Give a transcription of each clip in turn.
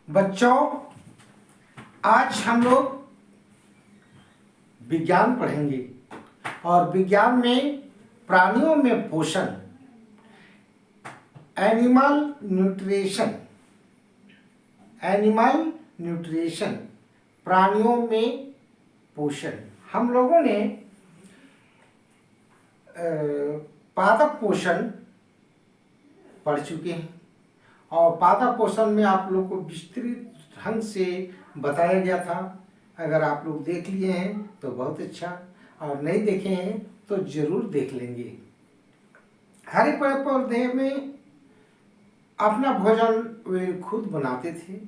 बच्चों, आज हम लोग विज्ञान पढ़ेंगे और विज्ञान में प्राणियों में पोषण, एनिमल न्यूट्रिशन, प्राणियों में पोषण। हम लोगों ने पादप पोषण पढ़ चुके हैं और पादप पोषण में आप लोग को विस्तृत ढंग से बताया गया था। अगर आप लोग देख लिए हैं तो बहुत अच्छा, और नहीं देखे हैं तो जरूर देख लेंगे। हरे पेड़ पौधे में अपना भोजन वे खुद बनाते थे,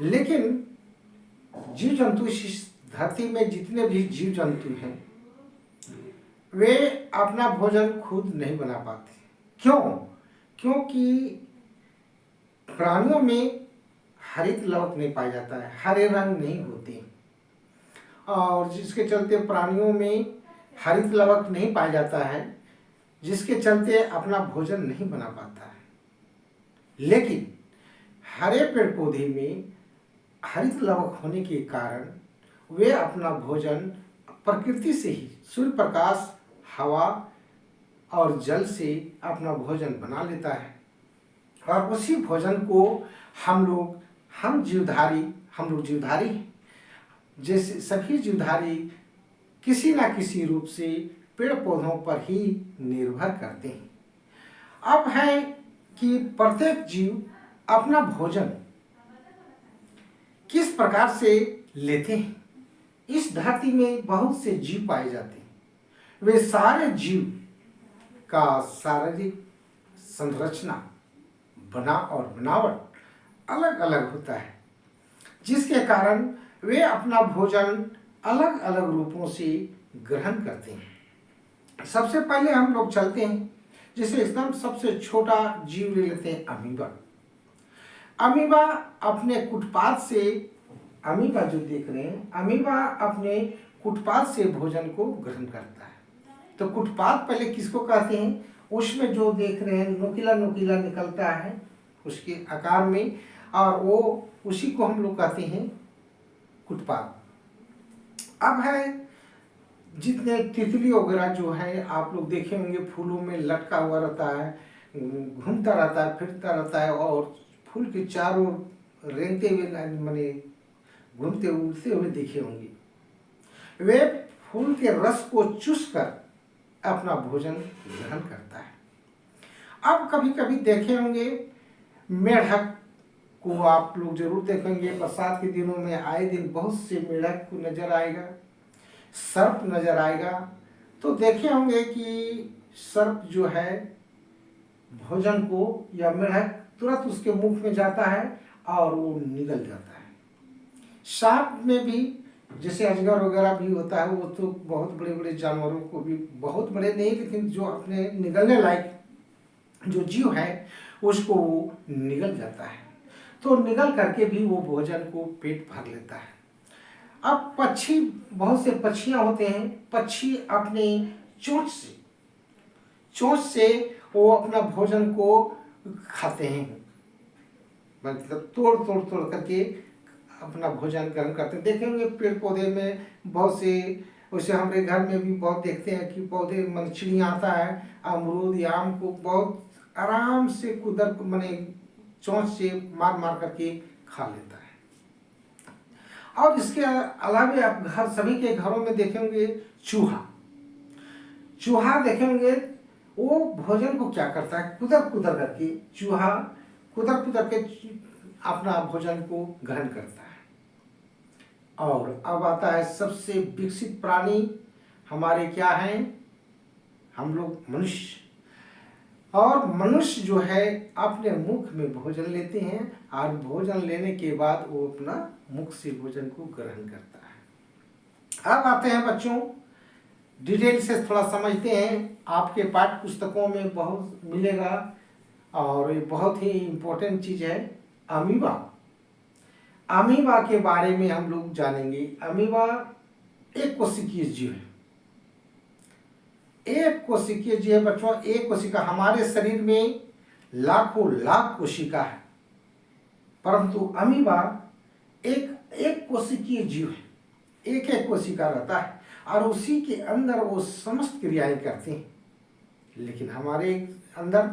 लेकिन जीव जंतु इस धरती में जितने भी जीव जंतु हैं वे अपना भोजन खुद नहीं बना पाते। क्यों? क्योंकि प्राणियों में हरित लवक नहीं पाया जाता है, हरे रंग नहीं होते, और जिसके चलते प्राणियों में हरित लवक नहीं पाया जाता है, जिसके चलते अपना भोजन नहीं बना पाता है। लेकिन हरे पेड़ पौधे में हरित लवक होने के कारण वे अपना भोजन प्रकृति से ही सूर्य प्रकाश, हवा और जल से अपना भोजन बना लेता है, और उसी भोजन को हम लोग जीवधारी हैं। जैसे सभी जीवधारी किसी न किसी रूप से पेड़ पौधों पर ही निर्भर करते हैं। अब है कि प्रत्येक जीव अपना भोजन किस प्रकार से लेते हैं। इस धरती में बहुत से जीव पाए जाते हैं। वे सारे जीव का शारीरिक संरचना और बनावट अलग अलग होता है, जिसके कारण वे अपना भोजन अलग अलग रूपों से ग्रहण करते हैं। सबसे पहले हम लोग चलते हैं, जिसे एकदम सबसे छोटा जीव ले लेते हैं, अमीबा। अमीबा अपने कुटपाद से, अमीबा जो देख रहे हैं, अमीबा अपने कुटपाद से भोजन को ग्रहण करता है। तो कुटपाद पहले किसको कहते हैं? उसमें जो देख रहे हैं नुकीला नुकीला निकलता है उसके आकार में, और वो उसी को हम लोग कहते हैं कुटपाद। अब है जितने तितली वगैरह जो है आप लोग देखे होंगे, फूलों में लटका हुआ रहता है, घूमता रहता है, फिरता रहता है, और फूल के चारों रेंगते हुए माने घूमते उड़ते हुए देखे होंगे। वे फूल के रस को चूस कर अपना भोजन ग्रहण करता है। अब कभी कभी देखे होंगे मेढक को, आप लोग जरूर देखेंगे, बरसात के दिनों में आए दिन बहुत से मेढक को नजर आएगा, सर्प नजर आएगा। तो देखे होंगे कि सर्प जो है भोजन को, या मेढक तुरंत उसके मुख में जाता है और वो निगल जाता है। सांप में भी जैसे अजगर वगैरह भी होता है, वो तो बहुत बड़े बड़े जानवरों को भी, बहुत बड़े नहीं लेकिन जो अपने निगलने लायक जो जीव है उसको वो निगल जाता है। तो निगल करके भी वो भोजन को पेट भर लेता है। अब पक्षी, बहुत से पक्षियां होते हैं, पक्षी अपने चोंच से वो अपना भोजन को खाते हैं, मतलब तोड़ करके अपना भोजन ग्रहण करते हैं। देखेंगे पेड़ पौधे में बहुत से, वैसे हमारे घर में भी बहुत देखते हैं कि पौधे मन चिड़िया आता है, अमरूद या आम को बहुत आराम से कुदर माने चोंच से मार मार करके खा लेता है। और इसके अलावा आप घर, सभी के घरों में देखेंगे चूहा देखेंगे, वो भोजन को क्या करता है, कुदर करके चूहा कुदर के अपना भोजन को ग्रहण करता है। और अब आता है सबसे विकसित प्राणी हमारे क्या हैं, हम लोग मनुष्य। और मनुष्य जो है अपने मुख में भोजन लेते हैं, और भोजन लेने के बाद वो अपना मुख से भोजन को ग्रहण करता है। अब आते हैं बच्चों, डिटेल से थोड़ा समझते हैं। आपके पाठ्य पुस्तकों में बहुत मिलेगा और ये बहुत ही इम्पोर्टेंट चीज है, अमीबा के बारे में हम लोग जानेंगे। अमीबा एक कोशिकीय जीव है, एक कोशिकीय जीव है बच्चों। एक कोशिका, हमारे शरीर में लाखों लाख कोशिका है, परंतु अमीबा एक एक कोशिकीय जीव है, एक एक कोशिका रहता है और उसी के अंदर वो समस्त क्रियाएं करते हैं। लेकिन हमारे अंदर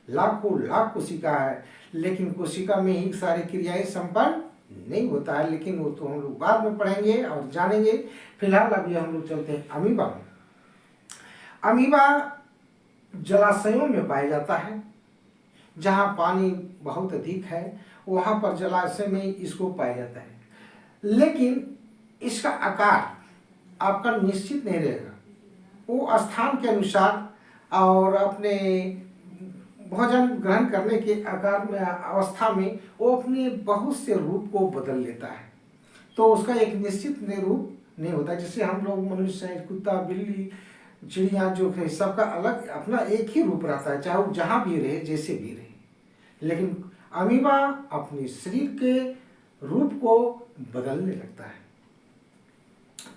लाखों लाख कोशिका है, लेकिन कोशिका में ही सारी क्रियाएं संपन्न नहीं होता है। लेकिन वो तो हम लोग बाद में पढ़ेंगे और जानेंगे। फिलहाल अभी हम लोग चलते हैं अमीबा में। अमीबा जलाशयों में पाया जाता है, जहाँ पानी बहुत अधिक है वहाँ पर जलाशय में इसको पाया जाता है। लेकिन इसका आकार आपका निश्चित नहीं रहेगा, वो स्थान के अनुसार और अपने भोजन ग्रहण करने के आकार में अवस्था में वो अपने बहुत से रूप को बदल लेता है। तो उसका एक निश्चित रूप नहीं होता। जैसे हम लोग मनुष्य हैं, कुत्ता बिल्ली चिड़िया जो है सबका अलग अपना एक ही रूप रहता है, चाहे वो जहाँ भी रहे जैसे भी रहे। लेकिन अमीबा अपने शरीर के रूप को बदलने लगता है।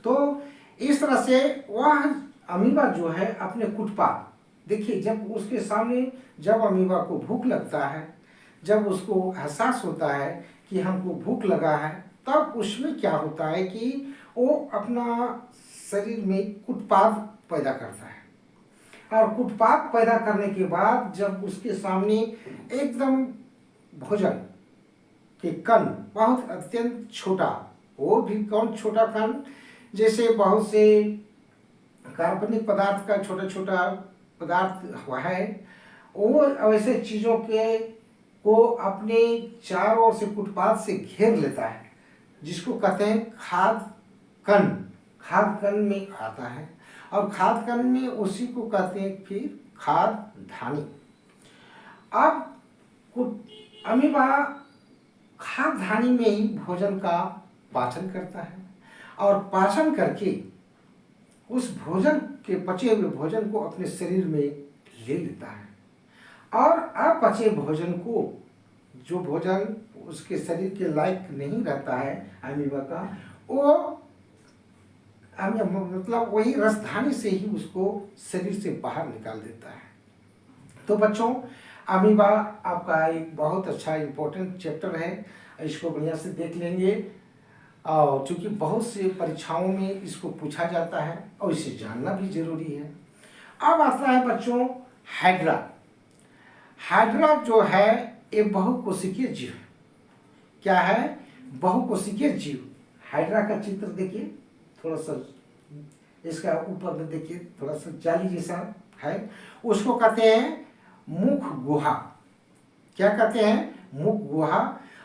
तो इस तरह से वह अमीबा जो है अपने कुटपाद, देखिए जब उसके सामने जब अमीबा को भूख लगता है, जब उसको एहसास होता है कि हमको भूख लगा है, तब उसमें क्या होता है कि वो अपना शरीर में कुटपाद पैदा करता है। और कुटपाद पैदा करने के बाद जब उसके सामने एकदम भोजन के कण बहुत अत्यंत छोटा, वो भी कौन छोटा कण, जैसे बहुत से कार्बनिक पदार्थ का छोटा छोटा पदार्थ हुआ है, वो ऐसे चीज़ों के को अपने चारों ओर से कुटपाद से घेर लेता है, जिसको कहते हैं खाद्य कण। खाद्य कण में आता है और खाद्य कण में उसी को कहते हैं फिर खाद्य धानी। अब अमीबा खाद्य धानी में ही भोजन का पाचन करता है और पाचन करके उस भोजन के पचे हुए भोजन को अपने शरीर में ले लेता है। और अपचे भोजन को, जो भोजन उसके शरीर के लायक नहीं रहता है अमीबा का, वो मतलब वही रसधानी से ही उसको शरीर से बाहर निकाल देता है। तो बच्चों, अमीबा आपका एक बहुत अच्छा इम्पोर्टेंट चैप्टर है, इसको बढ़िया से देख लेंगे। और चूँकि बहुत से परीक्षाओं में इसको पूछा जाता है और इसे जानना भी जरूरी है। अब आता है बच्चों हाइड्रा। हाइड्रा जो है ये बहुकोशिकीय जीव है। क्या है? बहुकोशिकीय जीव। हाइड्रा का चित्र देखिए, थोड़ा सा इसका ऊपर में देखिए, थोड़ा सा जाली जैसा है, उसको कहते हैं मुख गुहा। क्या कहते हैं? मुख गुहा।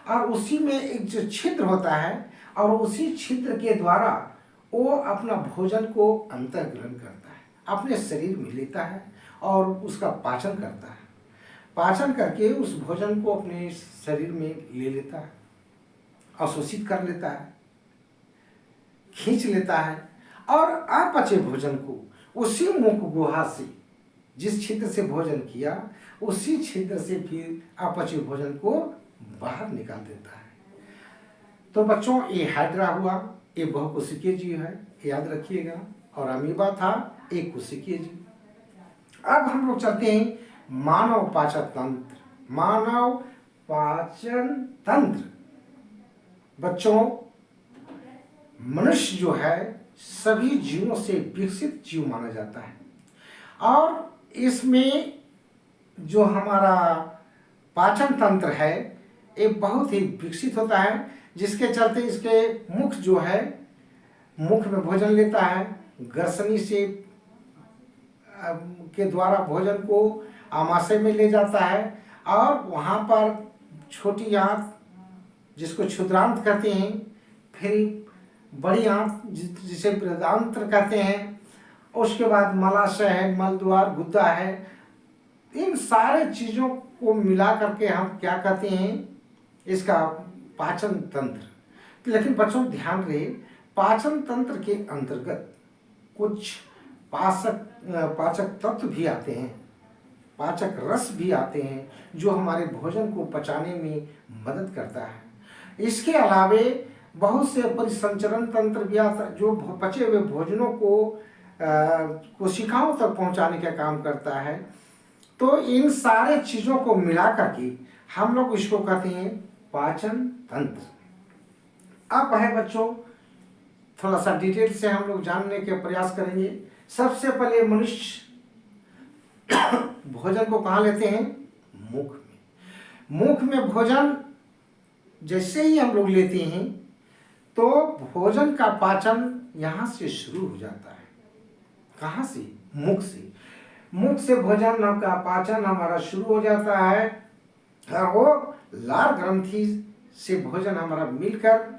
और उसी में एक जो छिद्र होता है और उसी छिद्र के द्वारा वो अपना भोजन को अंतर्ग्रहण करता है, अपने शरीर में लेता है और उसका पाचन करता है। पाचन करके उस भोजन को अपने शरीर में ले लेता है, अवशोषित कर लेता है, खींच लेता है और अपचे भोजन को उसी मुख गुहा से, जिस छिद्र से भोजन किया उसी छिद्र से फिर अपचे भोजन को बाहर निकाल देता है। तो बच्चों, ये हाइड्रा हुआ, ये बहुकोशिकीय जीव है, याद रखिएगा। और अमीबा था एक कोशिकीय जीव। अब हम लोग चलते हैं मानव पाचन तंत्र। मानव पाचन तंत्र बच्चों, मनुष्य जो है सभी जीवों से विकसित जीव माना जाता है और इसमें जो हमारा पाचन तंत्र है ये बहुत ही विकसित होता है, जिसके चलते इसके मुख जो है, मुख में भोजन लेता है, ग्रसनी से के द्वारा भोजन को आमाशय में ले जाता है और वहाँ पर छोटी आंत जिसको क्षुद्रांत कहते हैं, फिर बड़ी आंत जिसे बृहदांत्र कहते हैं, उसके बाद मलाशय है, मलद्वार, गुद्दा है। इन सारे चीज़ों को मिला करके हम क्या कहते हैं? इसका पाचन तंत्र। लेकिन बच्चों ध्यान रहे, पाचन तंत्र के अंतर्गत कुछ पाचक तत्व भी आते हैं, पाचक रस भी आते हैं, जो हमारे भोजन को पचाने में मदद करता है। इसके अलावे बहुत से परिसंचरण तंत्र भी आता है, जो पचे हुए भोजनों को कोशिकाओं तक पहुंचाने का काम करता है। तो इन सारे चीज़ों को मिला करके हम लोग इसको कहते हैं पाचन तंत्र। अब है बच्चों, थोड़ा सा डिटेल से हम लोग जानने के प्रयास करेंगे। सबसे पहले मनुष्य भोजन को कहाँ लेते हैं? मुख में। मुख में भोजन जैसे ही हम लोग लेते हैं तो भोजन का पाचन यहाँ से शुरू हो जाता है। कहाँ से? मुख से। मुख से भोजन का पाचन हमारा शुरू हो जाता है और वो लार ग्रंथि से भोजन हमारा मिलकर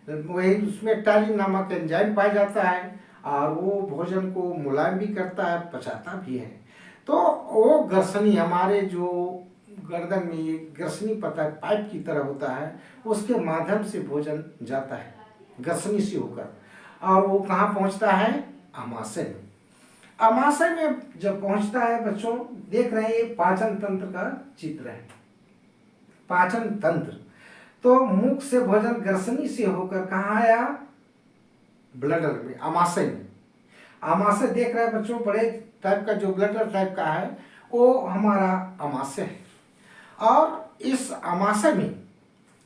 वही उसमें टैलिन नामक एंजाइम पाया जाता है और वो भोजन को मुलायम भी करता है, पचाता भी है। तो वो ग्रसनी, हमारे जो गर्दन में ये ग्रसनी पता है पाइप की तरह होता है, उसके माध्यम से भोजन जाता है ग्रसनी से होकर, और वो कहाँ पहुँचता है? आमाशय में। आमाशय में जब पहुँचता है बच्चों, देख रहे हैं ये पाचन तंत्र का चित्र है। पाचन तंत्र, तो मुख से भोजन ग्रसनी से होकर कहाँ आया? ब्लडर में, आमाशय में। आमाशय देख रहे हैं बच्चों, बड़े टाइप का जो ब्लडर टाइप का है वो हमारा आमाशय है। और इस आमाशय में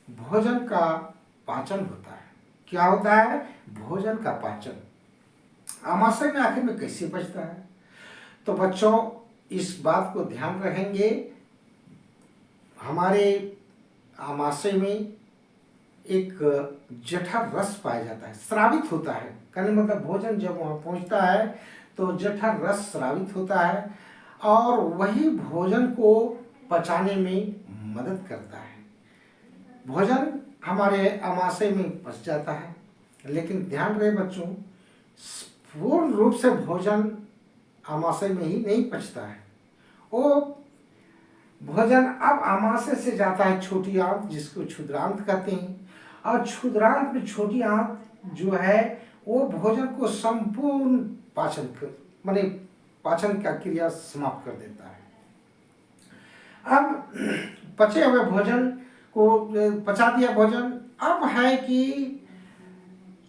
भोजन का पाचन होता है। क्या होता है? भोजन का पाचन। आमाशय में आखिर में कैसे पचता है? तो बच्चों इस बात को ध्यान रखेंगे, हमारे आमाशय में एक जठर रस पाया जाता है, स्रावित होता है। कहने मतलब भोजन जब वहाँ पहुँचता है तो जठर रस स्रावित होता है और वही भोजन को पचाने में मदद करता है। भोजन हमारे आमाशय में पच जाता है, लेकिन ध्यान रहे बच्चों, पूर्ण रूप से भोजन आमाशय में ही नहीं पचता है। वो भोजन अब आमाशय से जाता है छोटी आंत, जिसको क्षुद्रांत कहते हैं, और क्षुद्रांत में छोटी आंत जो है वो भोजन को संपूर्ण पाचन कर, माने पाचन का क्रिया समाप्त कर देता है। अब पचे हुए भोजन को पचा दिया भोजन, अब है कि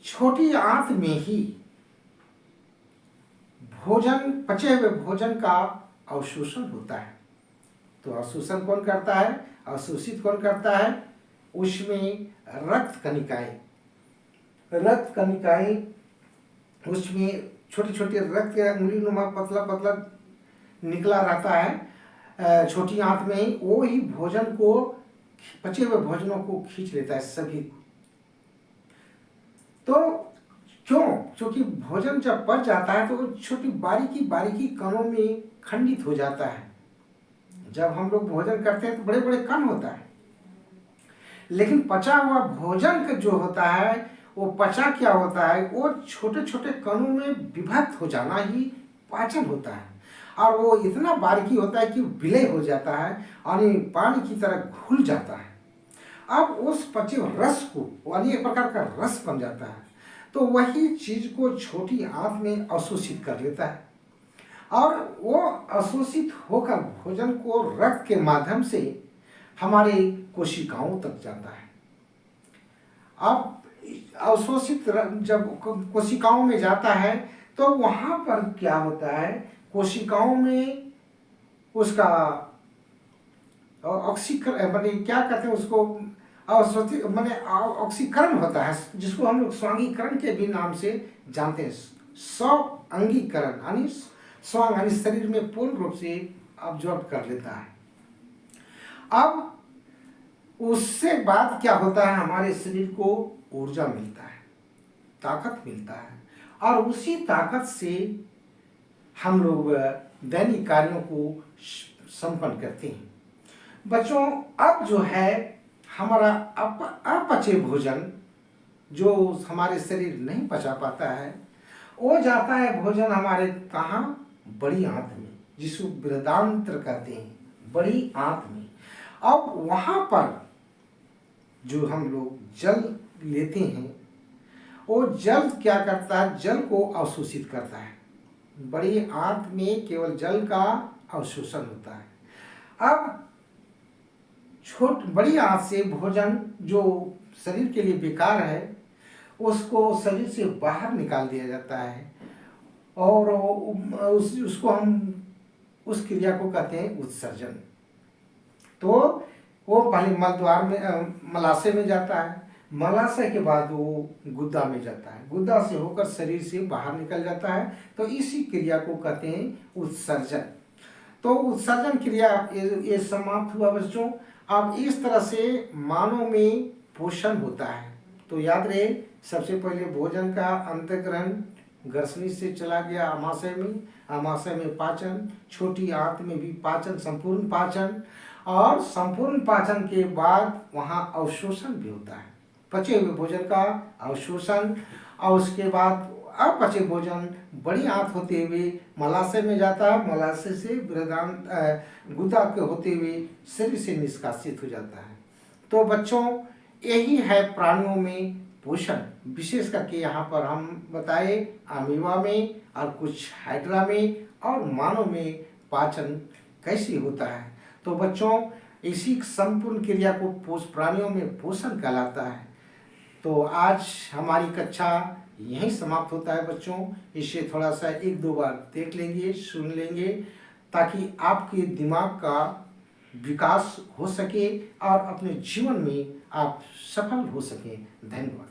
छोटी आंत में ही भोजन, पचे हुए भोजन का अवशोषण होता है। तो अवशोषण कौन करता है? अवशोषित कौन करता है? उसमें रक्त कणिकाएं, रक्त कणिकाएं उसमें छोटे छोटे रक्त उंगलीनुमा पतला पतला निकला रहता है छोटी आंत में ही, वो ही भोजन को, पचे हुए भोजनों को खींच लेता है सभी। तो क्यों? क्योंकि भोजन जब पच जाता है तो छोटी बारीकी बारीकी कणों में खंडित हो जाता है। जब हम लोग भोजन करते हैं तो बड़े बड़े कण होता है, लेकिन पचा हुआ भोजन का जो होता है वो पचा क्या होता है? वो छोटे छोटे कणों में विभक्त हो जाना ही पाचन होता है, और वो इतना बारीकी होता है कि विलय हो जाता है और पानी की तरह घुल जाता है। अब उस पचे रस को एक प्रकार का रस बन जाता है, तो वही चीज को छोटी आंत में अवशोषित कर लेता है और वो अवशोषित होकर भोजन को रक्त के माध्यम से हमारे कोशिकाओं तक जाता है। अब अवशोषित जब कोशिकाओं में जाता है तो वहां पर क्या होता है? कोशिकाओं में उसका ऑक्सीकरण, माने क्या कहते हैं उसको, अवशोषित माने ऑक्सीकरण होता है, जिसको हम लोग स्वांगीकरण के भी नाम से जानते हैं। स्वांगीकरण यानी स्वांग यानी शरीर में पूर्ण रूप से अब्जॉर्ब कर लेता है। अब उससे बाद क्या होता है? हमारे शरीर को ऊर्जा मिलता है, ताकत मिलता है, और उसी ताकत से हम लोग दैनिक कार्यों को संपन्न करते हैं। बच्चों अब जो है हमारा अपचे भोजन जो हमारे शरीर नहीं पचा पाता है, वो जाता है भोजन हमारे कहाँ? बड़ी आंत में, जिसको बृहदांत्र कहते हैं, बड़ी आंत में। अब वहाँ पर जो हम लोग जल लेते हैं, वो जल क्या करता है? जल को अवशोषित करता है। बड़ी आंत में केवल जल का अवशोषण होता है। अब बड़ी आंत से भोजन जो शरीर के लिए बेकार है उसको शरीर से बाहर निकाल दिया जाता है, और उसको हम उस क्रिया को कहते हैं उत्सर्जन। तो वो पहले मल द्वार में मलाशय में जाता है, मलाशय के बाद वो गुद्दा में जाता है, गुद्दा से होकर शरीर से बाहर निकल जाता है। तो इसी क्रिया को कहते हैं उत्सर्जन। तो उत्सर्जन क्रिया ये समाप्त हुआ बच्चों। अब इस तरह से मानव में पोषण होता है। तो याद रहे, सबसे पहले भोजन का अंतःग्रहण ग्रसनी से चला गया आमाशय में, आमाशय में पाचन, छोटी आंत में भी पाचन, संपूर्ण पाचन, और संपूर्ण पाचन के बाद वहाँ अवशोषण भी होता है, पचे हुए भोजन का अवशोषण, और उसके बाद अपचे भोजन बड़ी आंत होते हुए मलाशय में जाता है, मलाशय से बृहदान्त्र गुदा के होते हुए शरीर से निष्कासित हो जाता है। तो बच्चों, यही है प्राणियों में पोषण। विशेष करके यहाँ पर हम बताए अमीबा में और कुछ हाइड्रा में और मानव में पाचन कैसे होता है। तो बच्चों, इसी संपूर्ण क्रिया को प्राणियों में पोषण कहलाता है। तो आज हमारी कक्षा यहीं समाप्त होता है बच्चों। इसे थोड़ा सा एक दो बार देख लेंगे, सुन लेंगे, ताकि आपके दिमाग का विकास हो सके और अपने जीवन में आप सफल हो सकें। धन्यवाद।